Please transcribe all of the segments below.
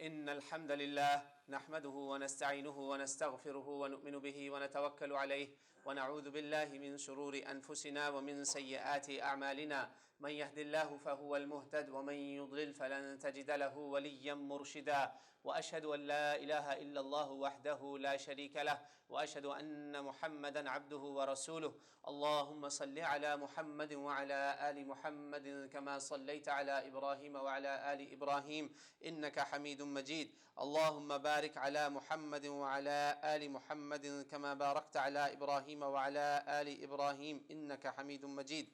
إن الحمد لله نحمده ونستعينه ونستغفره ونؤمن به ونتوكل عليه ونعوذ بالله من شرور أنفسنا ومن سيئات أعمالنا من يهد الله فهو المهتد ومن يضلل فلن تجد له وليا مرشدا وأشهد أن لا إله إلا الله وحده لا شريك له وأشهد أن محمدا عبده ورسوله اللهم صل على محمد وعلى آل محمد كما صليت على إبراهيم وعلى آل إبراهيم إنك حميد مجيد اللهم بارك على محمد وعلى آل محمد كما باركت على إبراهيم وعلى آل إبراهيم إنك حميد مجيد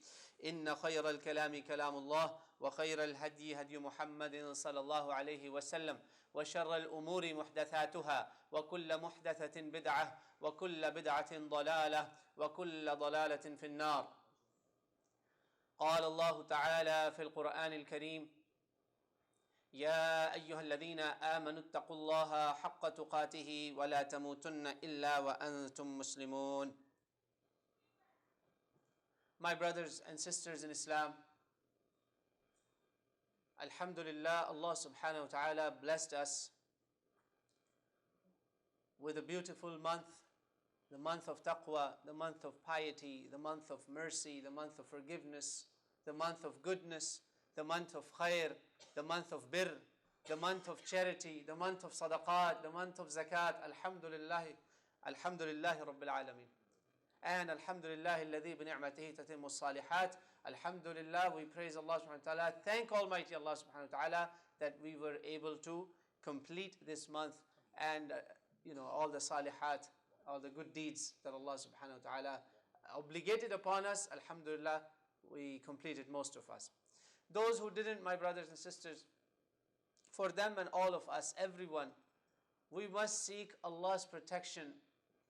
إن خير الكلام كلام الله وخير الهدي هدي محمد صلى الله عليه وسلم وشر الأمور محدثاتها وكل محدثة بدعة وكل بدعة ضلالة وكل ضلالة في النار. قال الله تعالى في القرآن الكريم يا أيها الذين آمنوا اتقوا الله حق تقاته ولا تموتن إلا وأنتم مسلمون. My brothers and sisters in Islam, Alhamdulillah, Allah subhanahu wa ta'ala blessed us with a beautiful month, the month of taqwa, the month of piety, the month of mercy, the month of forgiveness, the month of goodness, the month of khair, the month of birr, the month of charity, the month of sadaqat, the month of zakat. Alhamdulillah, Alhamdulillah Rabbil Alameen. And Alhamdulillah alladhi bi ni'matihi tatimmu salihat. Alhamdulillah, we praise Allah subhanahu wa ta'ala. Thank Almighty Allah subhanahu wa ta'ala that we were able to complete this month and all the salihat, all the good deeds that Allah subhanahu wa ta'ala obligated upon us. Alhamdulillah, we completed most of us. Those who didn't, my brothers and sisters, for them and all of us, everyone, we must seek Allah's protection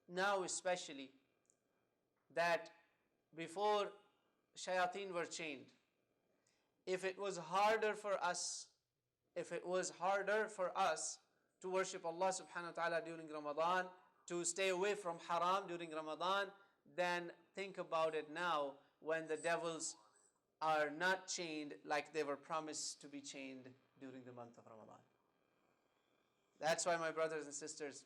now especially, that before shayateen were chained, if it was harder for us to worship Allah subhanahu wa ta'ala during Ramadan, to stay away from haram during Ramadan, then think about it now when the devils are not chained like they were promised to be chained during the month of Ramadan. That's why, my brothers and sisters,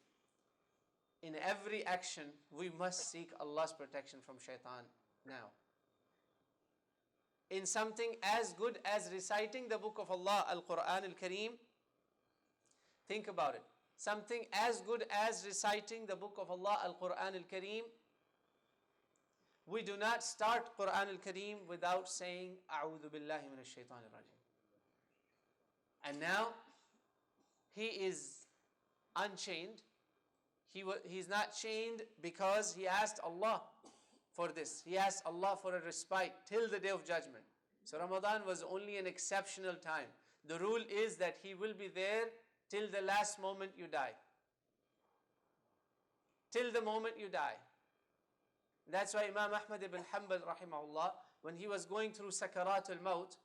in every action we must seek Allah's protection from shaitan now. In something as good as reciting the book of Allah, Al-Quran Al-Kareem, think about it. Something as good as reciting the book of Allah, Al-Quran Al-Kareem, we do not start Quran Al-Kareem without saying A'udhu Billahi Minash Shaitanir Rajim. And now he is unchained. He's not chained because he asked Allah for this. He asked Allah for a respite till the day of judgment. So Ramadan was only an exceptional time. The rule is that he will be there till the last moment you die. Till the moment you die. That's why Imam Ahmad ibn Hanbal rahimahullah, when he was going through Sakaratul Maut,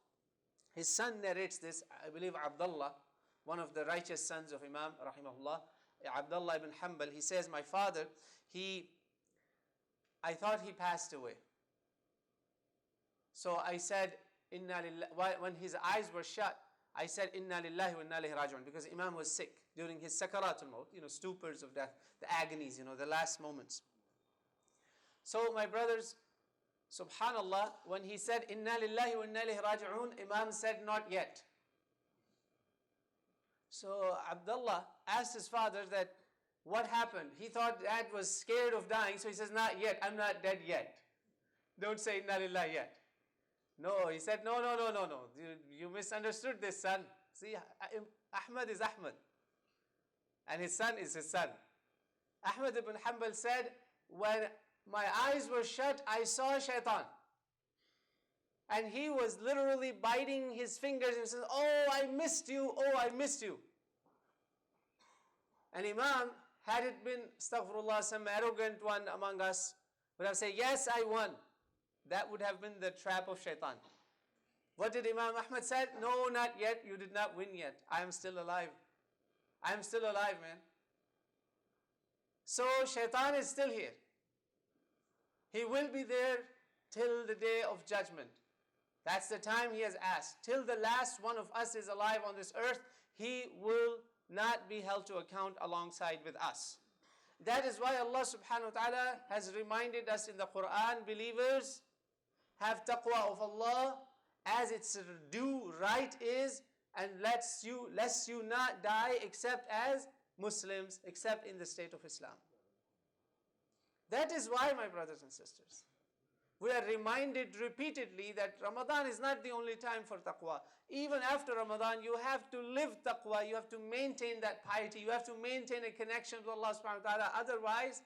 his son narrates this, I believe Abdullah, one of the righteous sons of Imam rahimahullah, Abdullah ibn Hanbal, he says, my father, I thought he passed away. So I said, Inna lillahi, when his eyes were shut, I said, Inna lillahi wa inna ilayhi raji'un, because Imam was sick during his Sakaratul Maut, stupors of death, the agonies, the last moments. So my brothers, subhanallah, when he said, Inna lillahi wa inna ilayhi raji'un, Imam said, not yet. So Abdullah asked his father that, what happened? He thought dad was scared of dying, so he says, not yet, I'm not dead yet. Don't say Inna lillahi yet. No, he said, no. You misunderstood this, son. See, Ahmad is Ahmad. And his son is his son. Ahmad ibn Hanbal said, when my eyes were shut, I saw shaitan. And he was literally biting his fingers and says, oh, I missed you, oh, I missed you. And Imam, had it been, astaghfirullah, some arrogant one among us, would have said, yes, I won. That would have been the trap of shaitan. What did Imam Ahmad said? No, not yet, you did not win yet. I am still alive. I am still alive, man. So shaitan is still here. He will be there till the day of judgment. That's the time he has asked. Till the last one of us is alive on this earth, he will not be held to account alongside with us. That is why Allah subhanahu wa ta'ala has reminded us in the Quran, believers, have taqwa of Allah as its due right is, and lest you not die except as Muslims, except in the state of Islam. That is why, my brothers and sisters, we are reminded repeatedly that Ramadan is not the only time for taqwa. Even after Ramadan, you have to live taqwa, you have to maintain that piety, you have to maintain a connection with Allah subhanahu wa ta'ala. Otherwise,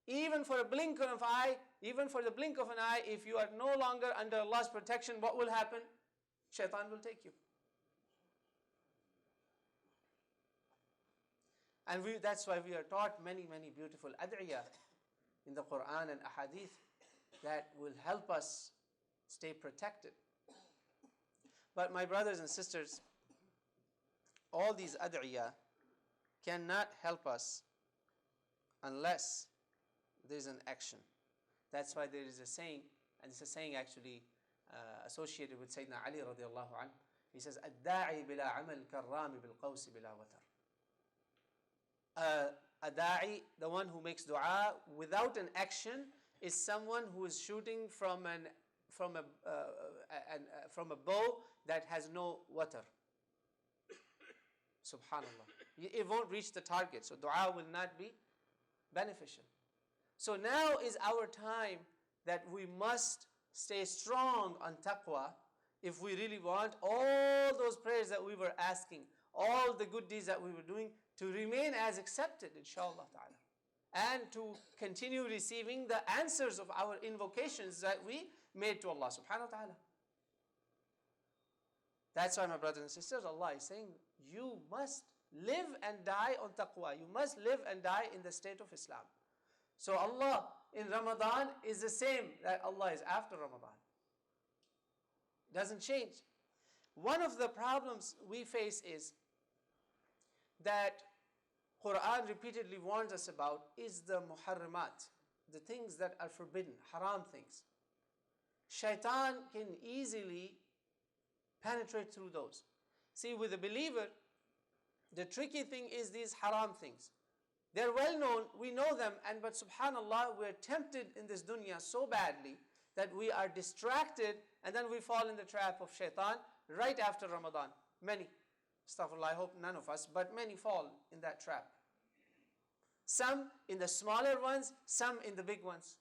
even for a blink of an eye, if you are no longer under Allah's protection, what will happen? Shaitan will take you. And that's why we are taught many, many beautiful ad'iyah in the Quran and ahadith that will help us stay protected. But my brothers and sisters, all these ad'iyah cannot help us unless there is an action. That's why there is a saying, and it's a saying actually associated with Sayyidina Ali radiallahu anhu. He says, "Ad-da'i bila amal karrami bil qawsi bila watar." A da'i, the one who makes dua without an action, is someone who is shooting from a bow that has no water. Subhanallah. It won't reach the target, so dua will not be beneficial. So now is our time that we must stay strong on taqwa if we really want all those prayers that we were asking, all the good deeds that we were doing, to remain as accepted, inshallah ta'ala, and to continue receiving the answers of our invocations that we made to Allah subhanahu wa ta'ala. That's why, my brothers and sisters, Allah is saying, you must live and die on taqwa. You must live and die in the state of Islam. So Allah in Ramadan is the same that Allah is after Ramadan. Doesn't change. One of the problems we face is that Quran repeatedly warns us about is the muharramat, the things that are forbidden, haram things. Shaitan can easily penetrate through those. See, with a believer, the tricky thing is these haram things. They're well known, we know them, but subhanallah, we're tempted in this dunya so badly that we are distracted, and then we fall in the trap of shaitan right after Ramadan. Many. Astaghfirullah, I hope none of us, but many fall in that trap. Some in the smaller ones, some in the big ones.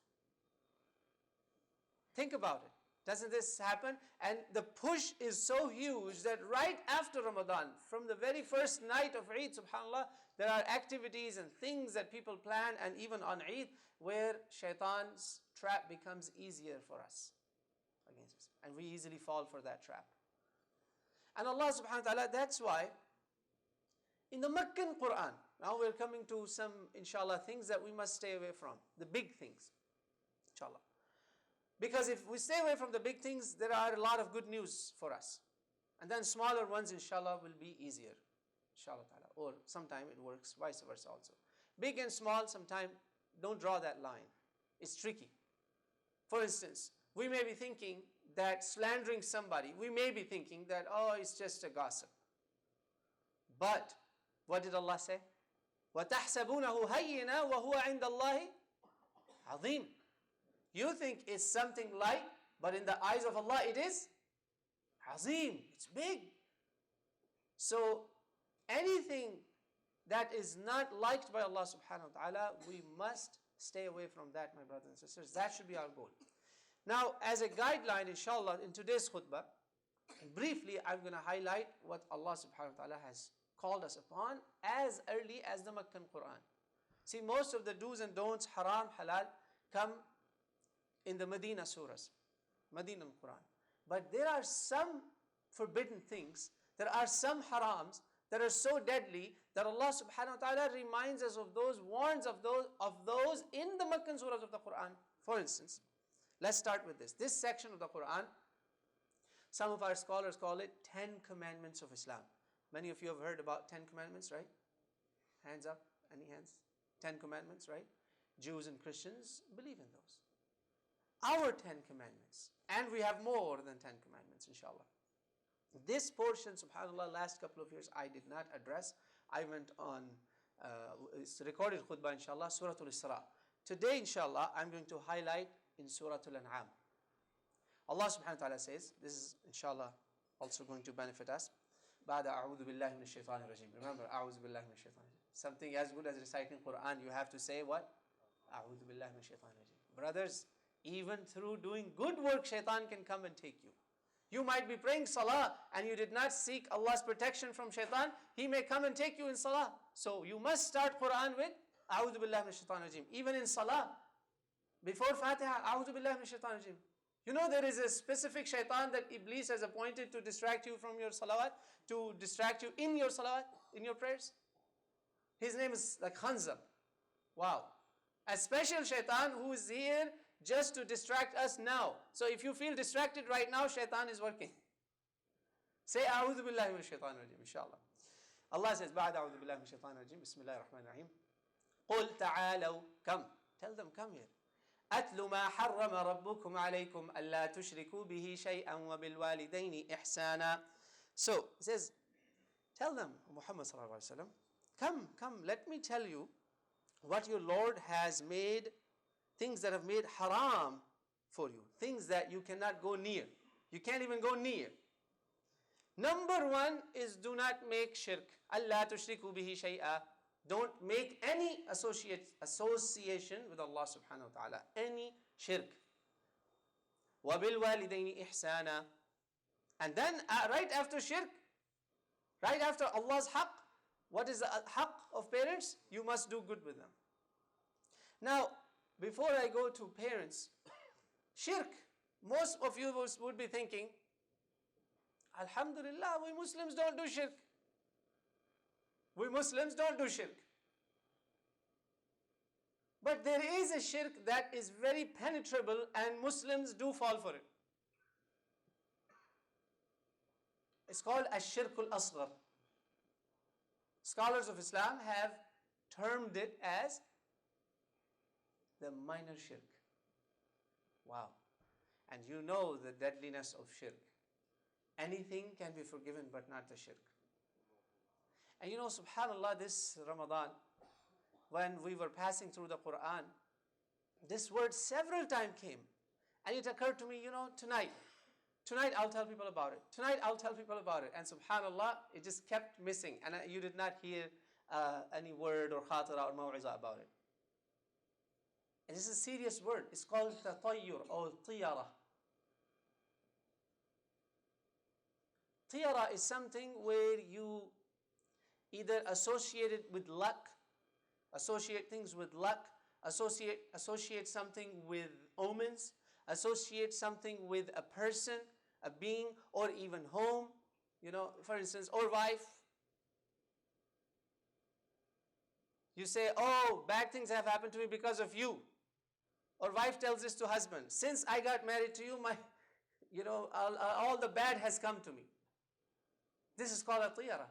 Think about it. Doesn't this happen? And the push is so huge that right after Ramadan, from the very first night of Eid, subhanAllah, there are activities and things that people plan, and even on Eid, where shaitan's trap becomes easier for us. And we easily fall for that trap. And Allah subhanahu wa ta'ala, that's why in the Meccan Quran, now we're coming to some, inshallah, things that we must stay away from. The big things, inshallah. Because if we stay away from the big things, there are a lot of good news for us. And then smaller ones, inshallah, will be easier. Inshallah ta'ala. Or sometime it works vice versa also. Big and small, sometimes don't draw that line. It's tricky. For instance, we may be thinking that slandering somebody, we may be thinking that, oh, it's just a gossip. But what did Allah say? وَتَحْسَبُونَهُ هَيِّنًا وَهُوَ عِنْدَ اللَّهِ عَظِيمٌ. You think it's something light, but in the eyes of Allah it is azim, it's big. So anything that is not liked by Allah subhanahu wa ta'ala, we must stay away from that, my brothers and sisters. That should be our goal. Now, as a guideline, inshallah, in today's khutbah, briefly, I'm going to highlight what Allah subhanahu wa ta'ala has called us upon as early as the Meccan Quran. See, most of the do's and don'ts, haram, halal, come in the Medina surahs, Medina Quran. But there are some forbidden things, there are some harams that are so deadly that Allah subhanahu wa ta'ala reminds us of those, warns of those in the Meccan surahs of the Quran. For instance, let's start with this. This section of the Quran, some of our scholars call it 10 Commandments of Islam. Many of you have heard about 10 Commandments, right? Hands up, any hands? 10 Commandments, right? Jews and Christians believe in those. Our 10 Commandments, and we have more than 10 Commandments, inshallah. This portion, subhanAllah, last couple of years I did not address. I went on, it's recorded khutbah inshallah, Surah Al-Isra. Today inshallah, I'm going to highlight in Surah Al-An'am. Allah subhanahu wa ta'ala says, this is inshallah also going to benefit us. بعد أعوذ بالله من الشيطان الرجيم. Remember, أعوذ بالله من الشيطان الرجيم. Something as good as reciting Quran, you have to say what? أعوذ بالله من الشيطان الرجيم. Brothers, even through doing good work, shaitan can come and take you. You might be praying salah and you did not seek Allah's protection from shaitan. He may come and take you in salah. So you must start Quran with أعوذ بالله من الشيطان الرجيم. Even in salah, before Fatiha, أعوذ بالله من الشيطان الرجيم. You know there is a specific shaitan that Iblis has appointed to distract you from your salawat, to distract you in your salawat, in your prayers. His name is like Khanzab. Wow. A special shaitan who is here just to distract us now. So if you feel distracted right now, shaitan is working. Say أعوذ بالله من الشيطان الرجيم inshallah. Allah says بعد أعوذ بالله من الشيطان الرجيم بسم الله الرحمن الرحيم قل تعالوا come. Tell them come here. أتل ما حرم ربكم عليكم ألا تشركوا به شيئا وبالوالدين إحسانا. So it says, tell them, Muhammad sallallahu alaihi wasallam, come, let me tell you what your Lord has made, things that have made haram for you, things that you cannot go near. You can't even go near. Number one is do not make shirk. ألا تشركوا به شيئا. Don't make any association with Allah subhanahu wa ta'ala. Any shirk. وَبِالْوَالِدَيْنِ إِحْسَانًا. And then right after shirk, right after Allah's haqq, what is the haqq of parents? You must do good with them. Now, before I go to parents, shirk, most of you would be thinking, Alhamdulillah, we Muslims don't do shirk. We Muslims don't do shirk. But there is a shirk that is very penetrable and Muslims do fall for it. It's called ash-shirkul asghar. Scholars of Islam have termed it as the minor shirk. Wow. And you know the deadliness of shirk. Anything can be forgiven but not the shirk. And you know, subhanAllah, this Ramadan, when we were passing through the Quran, this word several times came. And it occurred to me, you know, tonight I'll tell people about it. Tonight I'll tell people about it. And subhanAllah, it just kept missing. And you did not hear any word or khatira or maw'iza about it. And this is a serious word. It's called tatayyur or tiyara. Tiyara is something where you either associate it with luck, associate things with luck, associate something with omens, associate something with a person, a being, or even home, you know, for instance, or wife. You say, oh, bad things have happened to me because of you. Or wife tells this to husband, since I got married to you, all the bad has come to me. This is called a tiyara.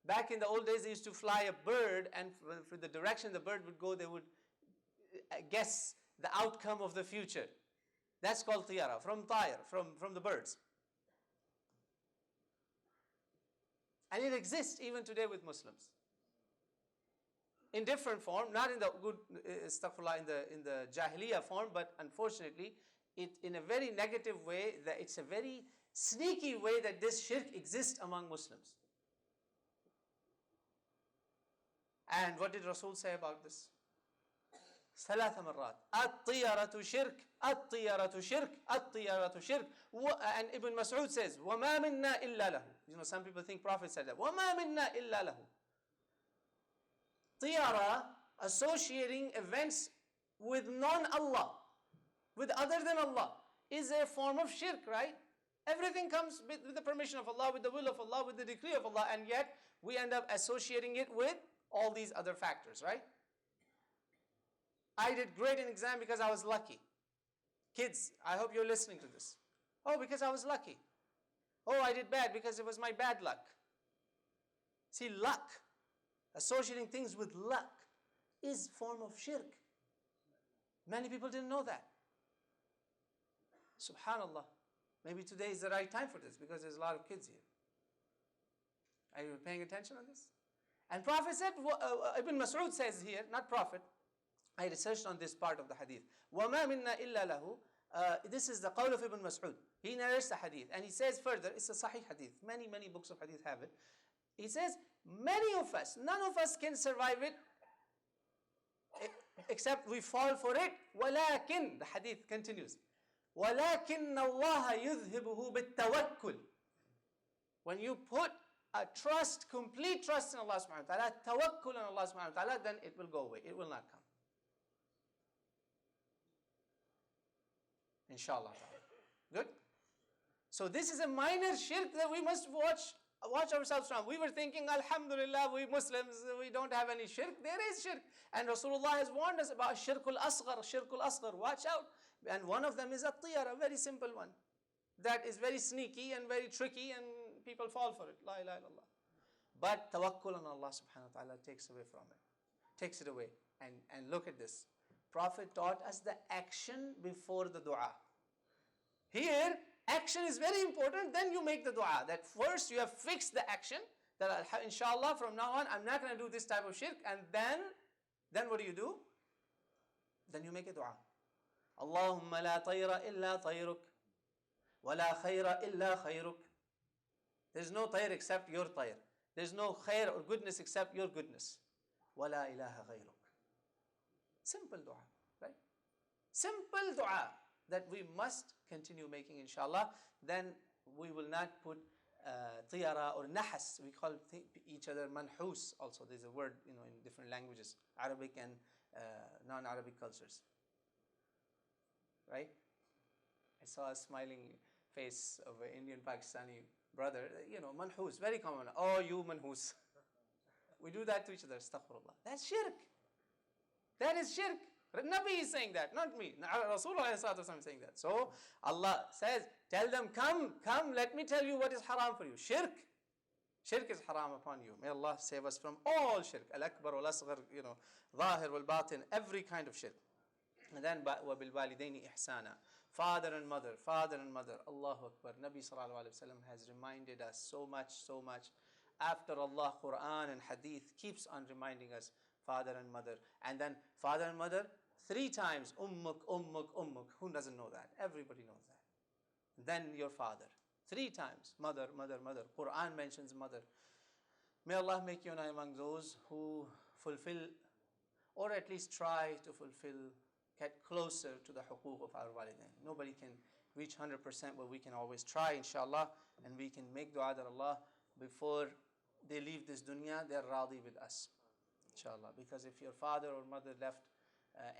Back in the old days, they used to fly a bird, and for the direction the bird would go, they would guess the outcome of the future. That's called tiyara, from tayr, from the birds. And it exists even today with Muslims. In different form, not in the good, astaghfirullah, in the jahiliyyah form, but unfortunately, it in a very negative way, that it's a very sneaky way that this shirk exists among Muslims. And what did Rasul say about this? ثلاث مرات الطيرة شرك الطيرة شرك الطيرة شرك. And Ibn Mas'ud says وما منا إلا له. You know, some people think Prophet said that. وما منا إلا له. Tiyara, associating events with non-Allah, with other than Allah, is a form of shirk, right? Everything comes with the permission of Allah, with the will of Allah, with the decree of Allah, and yet we end up associating it with all these other factors, right? I did great in exam because I was lucky. Kids, I hope you're listening to this. Oh, because I was lucky. Oh, I did bad because it was my bad luck. See, luck, associating things with luck, is form of shirk. Many people didn't know that. Subhanallah. Maybe today is the right time for this because there's a lot of kids here. Are you paying attention on this? And Prophet said, Ibn Mas'ud says here, not Prophet, I researched on this part of the hadith. وَمَا مِنَّا إِلَّا لَهُ. This is the qawl of Ibn Mas'ud. He narrates the hadith. And he says further, it's a sahih hadith. Many, many books of hadith have it. He says, many of us, none of us can survive it except we fall for it. وَلَكِنْ, the hadith continues, وَلَكِنَّ اللَّهَ يُذْهِبُهُ بِالتَّوَكُّلِ. When you put a trust, complete trust in Allah subhanahu wa ta'ala, tawakkul on Allah subhanahu wa ta'ala, then it will go away. It will not come. Inshallah. Good? So this is a minor shirk that we must watch ourselves from. We were thinking, Alhamdulillah, we Muslims, we don't have any shirk. There is shirk. And Rasulullah has warned us about shirkul asghar. Watch out. And one of them is a tiyara, a very simple one. That is very sneaky and very tricky and people fall for it. La ilaha illallah. But tawakkul on Allah subhanahu wa ta'ala takes away from it. Takes it away. And look at this. Prophet taught us the action before the dua. Here, action is very important, then you make the dua. That first you have fixed the action, that inshallah from now on, I'm not going to do this type of shirk, and then what do? Then you make a dua. Allahumma la tayra illa tayruk, wa la khayra illa khayruk. There's no tayr except your tayr. There's no khair or goodness except your goodness. Wa la ilaha ghayruk. Simple dua, right? Simple dua that we must continue making, inshallah. Then we will not put tiyara or nahas. We call each other manhus also. There's a word, in different languages, Arabic and non-Arabic cultures. Right? I saw a smiling face of an Indian Pakistani brother. Manhus, very common. Oh, you manhus. We do that to each other. Astaghfirullah. That's shirk. That is shirk. Nabi is saying that, not me. Rasulullah is saying that. So Allah says, tell them, come, let me tell you what is haram for you. Shirk. Shirk is haram upon you. May Allah save us from all shirk. Al-akbar wal-asghar, zahir wal-batin, every kind of shirk. And then, وَبِالْوَالِدَيْنِ إِحْسَانًا. Father and mother. Allahu Akbar. Nabi sallallahu alayhi wa sallam has reminded us so much. After Allah, Quran and Hadith keeps on reminding us father and mother. And then father and mother 3 times. Ummuk. Who doesn't know that? Everybody knows that. Then your father. 3 times. Mother. Quran mentions mother. May Allah make you and I among those who fulfill, or at least try to fulfill, get closer to the huquq of our walidain. Nobody can reach 100%, but we can always try, inshallah. And we can make dua that Allah, before they leave this dunya, they're radi with us. Inshallah, because if your father or mother left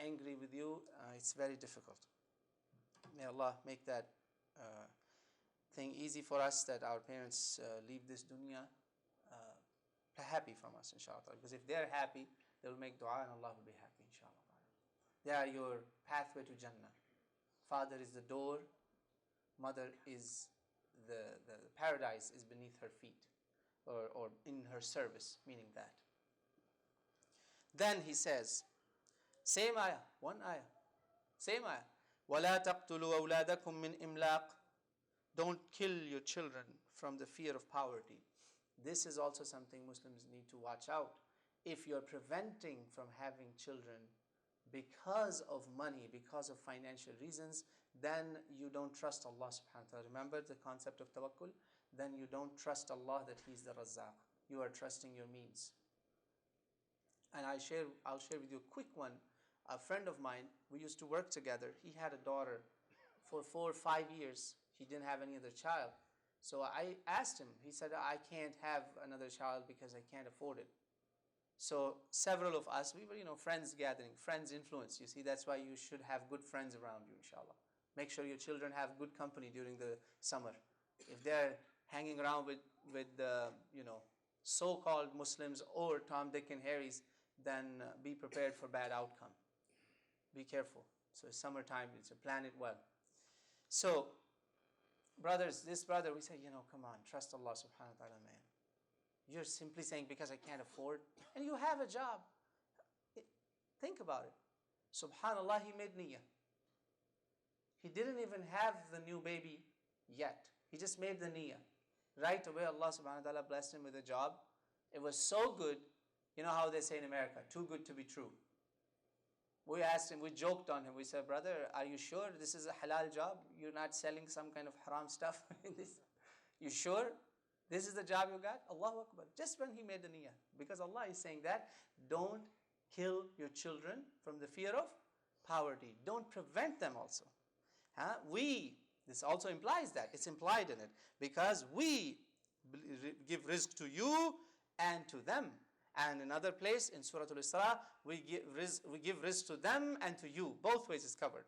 angry with you, it's very difficult. May Allah make that thing easy for us, that our parents leave this dunya happy from us, inshallah. Because if they're happy, they will make dua and Allah will be happy, inshallah. They are your pathway to Jannah. Father is the door, mother is the paradise is beneath her feet, or in her service, meaning that. Then he says, same ayah, one ayah, same ayah. وَلَا تَقْتُلُوا أَوْلَادَكُم مِّنْ إِمْلَاقٍ. Don't kill your children from the fear of poverty. This is also something Muslims need to watch out. If you're preventing from having children because of money, because of financial reasons, then you don't trust Allah subhanahu wa ta'ala. Remember the concept of tawakkul? Then you don't trust Allah that He's the Razzaq. You are trusting your means. And I'll share with you a quick one. A friend of mine, we used to work together. He had a daughter for 4 or 5 years. He didn't have any other child. So I asked him, he said, I can't have another child because I can't afford it. So several of us, we were, friends gathering, friends influence. You see, that's why you should have good friends around you, inshallah. Make sure your children have good company during the summer. If they're hanging around with so-called Muslims or Tom, Dick, and Harry's, then be prepared for bad outcome. Be careful. So it's summertime, it's plan it well. So, brothers, this brother, we say, come on, trust Allah subhanahu wa ta'ala, man. You're simply saying because I can't afford, and you have a job. Think about it. Subhanallah, he made niyyah. He didn't even have the new baby yet. He just made the niyyah. Right away, Allah subhanahu wa ta'ala blessed him with a job. It was so good You know how they say in America, too good to be true. We asked him, we joked on him. We said, brother, are you sure this is a halal job? You're not selling some kind of haram stuff in this? You sure this is the job you got? Allahu Akbar. Just when he made the niyyah. Because Allah is saying that, don't kill your children from the fear of poverty. Don't prevent them also. This also implies that. It's implied in it. Because we give rizq to you and to them. And another place in Surah Al-Isra, we give rizq to them and to you. Both ways is covered.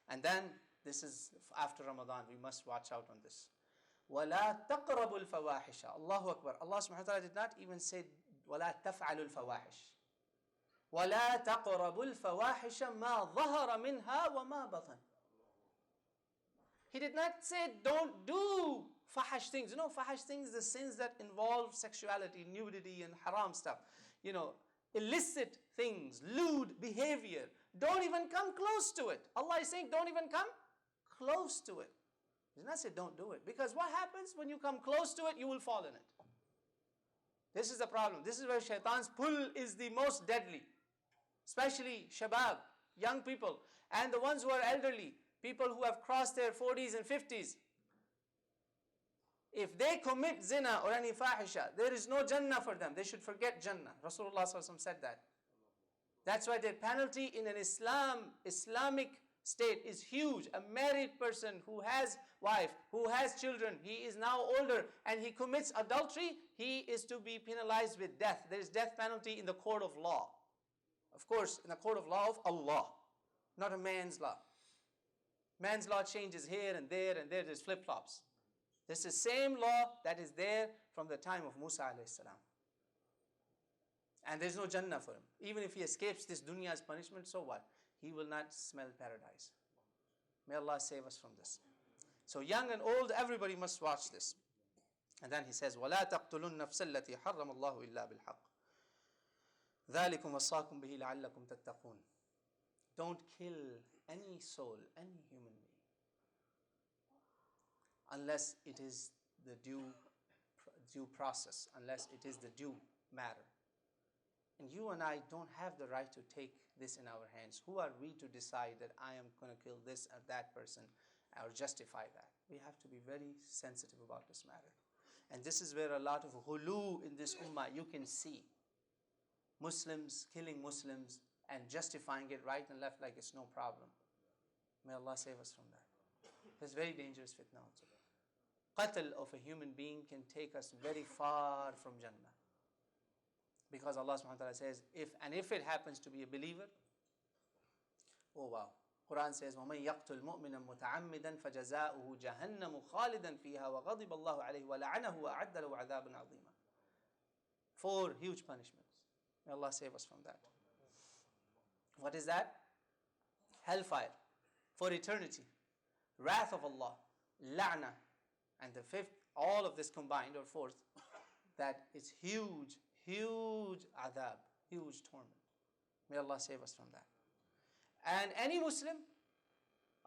And then, this is after Ramadan, we must watch out on this. وَلَا تَقْرَبُوا الْفَوَاحِشَ. Allahu Akbar. Allah subhanahu wa ta'ala did not even say, وَلَا تَفْعَلُوا الْفَوَاحِشَ. وَلَا تَقْرَبُوا الْفَوَاحِشَ مَا ظَهَرَ مِنْهَا وَمَا بَطَنَ. He did not say, don't do fahash things. You know, fahash things, the sins that involve sexuality, nudity, and haram stuff. You know, illicit things, lewd behavior. Don't even come close to it. Allah is saying, don't even come close to it. He did not say, don't do it. Because what happens when you come close to it, you will fall in it. This is the problem. This is where shaitan's pull is the most deadly. Especially shabab, young people, and the ones who are elderly. People who have crossed their 40s and 50s. If they commit zina or any fahisha, there is no Jannah for them. They should forget Jannah. Rasulullah said that. That's why the penalty in an Islamic state is huge. A married person who has wife, who has children, he is now older and he commits adultery, he is to be penalized with death. There is death penalty in the court of law. Of course, in the court of law of Allah, not a man's law. Man's law changes here and there, there's flip-flops. This is the same law that is there from the time of Musa alayhi salam. And there's no Jannah for him. Even if he escapes this dunya's punishment, so what? He will not smell paradise. May Allah save us from this. So young and old, everybody must watch this. And then he says, وَلَا تَقْتُلُوا النَّفْسَ الَّتِي حَرَّمَ اللَّهُ إِلَّا بِالْحَقِّ ذَلِكُمْ وَصَّاكُمْ بِهِ لَعَلَّكُمْ تَتَّقُونَ. Don't kill any soul, any human being, unless it is the due process, unless it is the due matter. And you and I don't have the right to take this in our hands. Who are we to decide that I am going to kill this or that person or justify that? We have to be very sensitive about this matter. And this is where a lot of ghulu in this ummah you can see. Muslims killing Muslims and justifying it right and left like it's no problem. May Allah save us from that. It's very dangerous fitna also. Qatl of a human being can take us very far from Jannah. Because Allah subhanahu wa ta'ala says, if it happens to be a believer, oh wow. Quran says, وَمَنْ يَقْتُلْ مُؤْمِنًا مُتَعَمِّدًا فَجَزَاؤُهُ جَهَنَّمُ خَالِدًا فِيهَا وَغَضِبَ اللَّهُ عَلَيْهِ وَلَعَنَهُ وَأَعَدَّ لَهُ عَذَابًا عَظِيمًا. 4 huge punishments. May Allah save us from that. What is that? Hellfire for eternity, wrath of Allah, la'na, and the 5th, all of this combined, or 4th, that it's huge adhab, huge torment. May Allah save us from that. And any Muslim,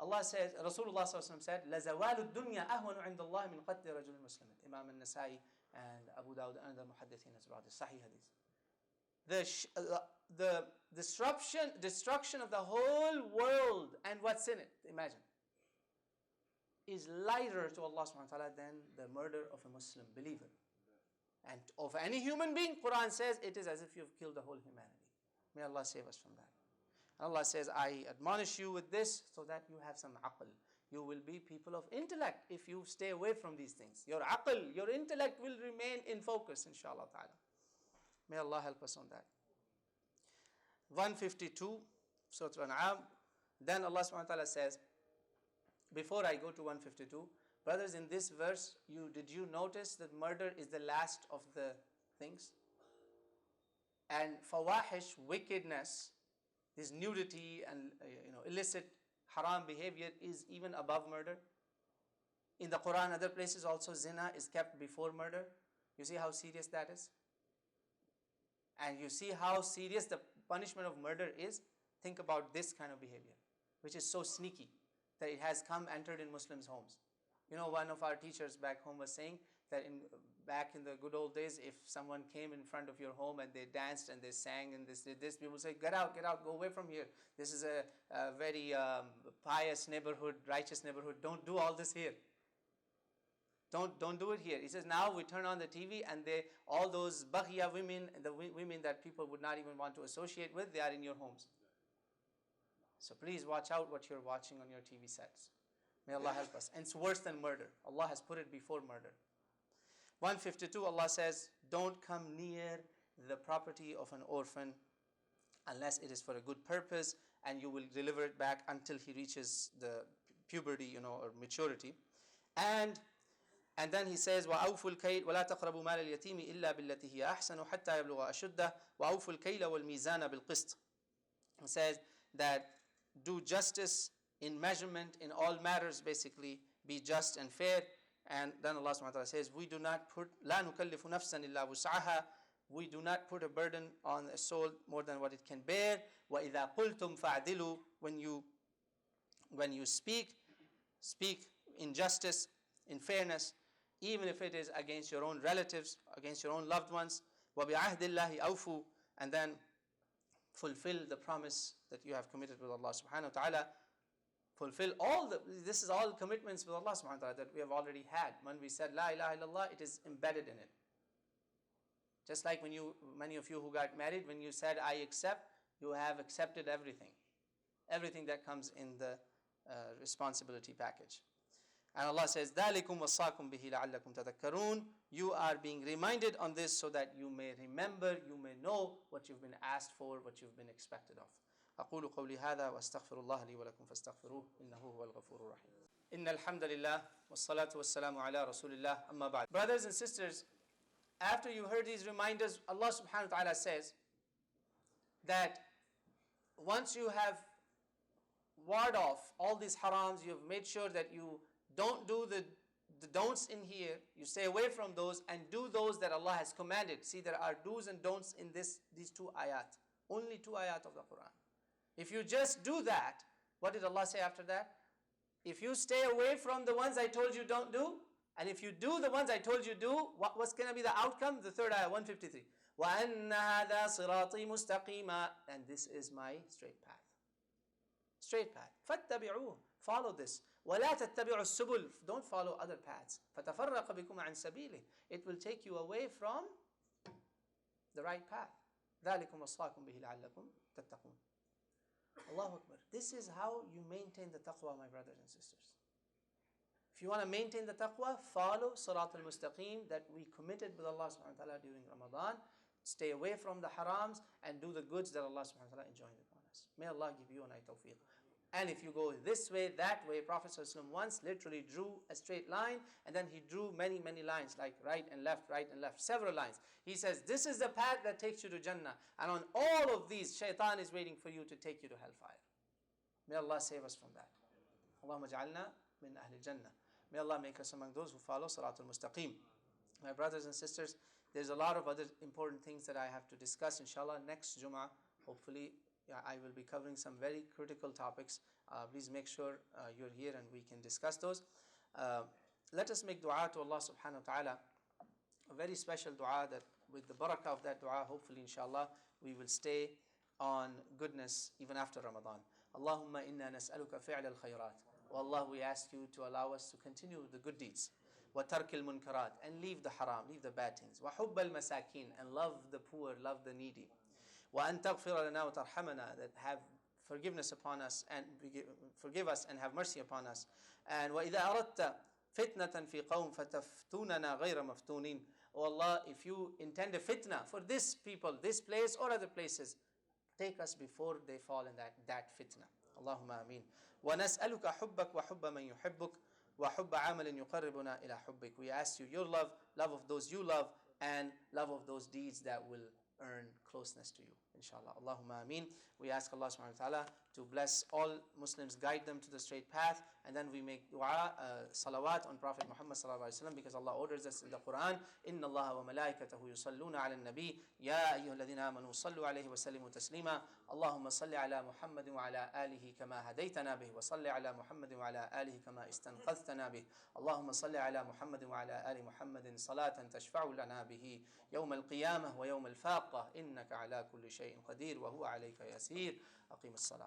Allah says, Rasulullah said, لَزَوَالُ الدُّنْيَا أَهْوَنُ عِنْدَ اللَّهِ مِنْ قَتْلِ رَجُلٍ مُسْلِمٍ. Imam al-Nasai and Abu Dawud and the Muhaddithin has brought this Sahih Hadith. The destruction of the whole world and what's in it, imagine, is lighter to Allah subhanahu wa ta'ala than the murder of a Muslim believer. And of any human being, Quran says it is as if you've killed the whole humanity. May Allah save us from that. Allah says, I admonish you with this so that you have some aql. You will be people of intellect if you stay away from these things. Your aql, your intellect will remain in focus, inshallah ta'ala. May Allah help us on that. 152, Surah Al-An'am. Then Allah subhanahu wa ta'ala says, before I go to 152, brothers, in this verse, did you notice that murder is the last of the things? And fawahish, wickedness, this nudity and illicit haram behavior is even above murder. In the Quran, other places also, zina is kept before murder. You see how serious that is? And you see how serious the punishment of murder is? Think about this kind of behavior, which is so sneaky that it has entered in Muslims' homes. You know, one of our teachers back home was saying that back in the good old days, if someone came in front of your home and they danced and they sang and this did this, people say, get out, go away from here. This is a very pious neighborhood, righteous neighborhood. Don't do all this here. Don't do it here. He says, now we turn on the TV and all those baghiya women, the women that people would not even want to associate with, they are in your homes. So please watch out what you're watching on your TV sets. May Allah help us. And it's worse than murder. Allah has put it before murder. 152, Allah says, don't come near the property of an orphan unless it is for a good purpose, and you will deliver it back until he reaches the puberty, or maturity. And then he says, وَأَوْفُوا الْكَيْلَ وَلَا تَقْرَبُوا مَالَ الْيَتِيمِ إِلَّا بِالَّتِي هِيَ أَحْسَنُ حَتَّى يَبْلُغَ أَشُدَّهُ وَأَوْفُوا الْكَيْلَ وَالْمِيزَانَ بِالْقِسْطِ. He says that do justice in measurement in all matters, basically be just and fair. And then Allah subhanahu wa ta'ala says, we do not put لا نكلف نفسا إلا وسعها, we do not put a burden on a soul more than what it can bear. وَإِذَا قُلْتُمْ فَعْدِلُوا, when you speak in justice, in fairness, even if it is against your own relatives, against your own loved ones. وَبِعَهْدِ اللَّهِ أَوْفُوا, and then fulfill the promise that you have committed with Allah subhanahu wa ta'ala. Fulfill this is all commitments with Allah subhanahu wa ta'ala that we have already had. When we said La ilaha illallah, it is embedded in it. Just like many of you who got married, when you said I accept, you have accepted everything. Everything that comes in the responsibility package. And Allah says, ذَلِكُمْ وَصَّاكُمْ بِهِ لَعَلَّكُمْ تَذَكَّرُونَ. You are being reminded on this so that you may remember, you may know what you've been asked for, what you've been expected of. أقول قولي هذا وأستغفر الله لي ولكم فاستغفروه إنه هو الغفور الرحيم. إن الحمد لله والصلاة والسلام على رسول الله أما بعد. Brothers and sisters, after you heard these reminders, Allah subhanahu wa ta'ala says that once you have ward off all these harams, you have made sure that you don't do the don'ts in here, you stay away from those and do those that Allah has commanded. See, there are do's and don'ts in these two ayat. Only two ayat of the Quran. If you just do that, what did Allah say after that? If you stay away from the ones I told you don't do, and if you do the ones I told you do, what's going to be the outcome? The third ayah, 153. وَأَنَّ هَذَا صِرَاطِي مُسْتَقِيمًا, and this is my straight path. Straight path. فَاتَّبِعُوهُ, follow this. وَلَا تَتَّبِعُوا السُّبُلَ, don't follow other paths. فَتَفَرَّقَ بِكُمْ عَنْ سَبِيلِهِ, it will take you away from the right path. ذَلِكُمْ وَصَّاكُمْ بِهِ لَعَلَّكُمْ تَتَّقُونَ. Allahu Akbar. This is how you maintain the taqwa, my brothers and sisters. If you want to maintain the taqwa, follow Sirat al-Mustaqim that we committed with Allah subhanahu wa ta'ala during Ramadan. Stay away from the harams and do the goods that Allah subhanahu wa ta'ala enjoined upon us. May Allah give you and I tawfiq. And if you go this way, that way, Prophet ﷺ once literally drew a straight line, and then he drew many, many lines, like right and left, several lines. He says, this is the path that takes you to Jannah. And on all of these, shaitan is waiting for you to take you to hellfire. May Allah save us from that. Allahumma ja'alna min ahli Jannah. May Allah make us among those who follow Salatul Mustaqim. My brothers and sisters, there's a lot of other important things that I have to discuss. Inshallah, next Jummah, hopefully, I will be covering some very critical topics. Please make sure you're here and we can discuss those. Let us make dua to Allah subhanahu wa ta'ala. A very special dua that with the barakah of that dua, hopefully inshallah, we will stay on goodness even after Ramadan. Allahumma inna nas'aluka fi'al al-khayrat. Oh Allah, we ask you to allow us to continue the good deeds. Wa tark al-munkarat, and leave the haram, leave the bad things. Wa hubb al-masakin, and love the poor, love the needy. وأن تغفر لنا وترحمنا, that have forgiveness upon us and forgive us and have mercy upon us. And وإذا أردت فتنة في قوم فتفتوننا غير مفتونين. Oh Allah, if you intend a fitna for this people, this place or other places, take us before they fall in that fitna. Allahumma ameen. ونسألك حبك وحب من يحبك وحب عمل يقربنا إلى حبك. We ask you your love of those you love, and love of those deeds that will earn closeness to you, inshallah. Allahumma ameen. We ask Allah subhanahu wa ta'ala to bless all Muslims, guide them to the straight path, and then we make dua, salawat on Prophet Muhammad sallallahu alaihi wasallam, because Allah orders us in the Quran, inna Allah wa malaikatahu yusalluna ala nabi ya ayyuhalladhina amanu sallu alayhi wa sallimu taslima. Allahumma salli ala Muhammad wa ala alihi kama hadaytana bih, wa salli ala Muhammad wa ala alihi kama istanqadhtana bih. Allahumma salli ala Muhammad wa ala ali Muhammadin salatan tashfa'u lana bihi yawm al-qiyamah wa yawm al-faqah innaka ala kulli shay'in qadir wa huwa alayka yasir. Aqim as-salah.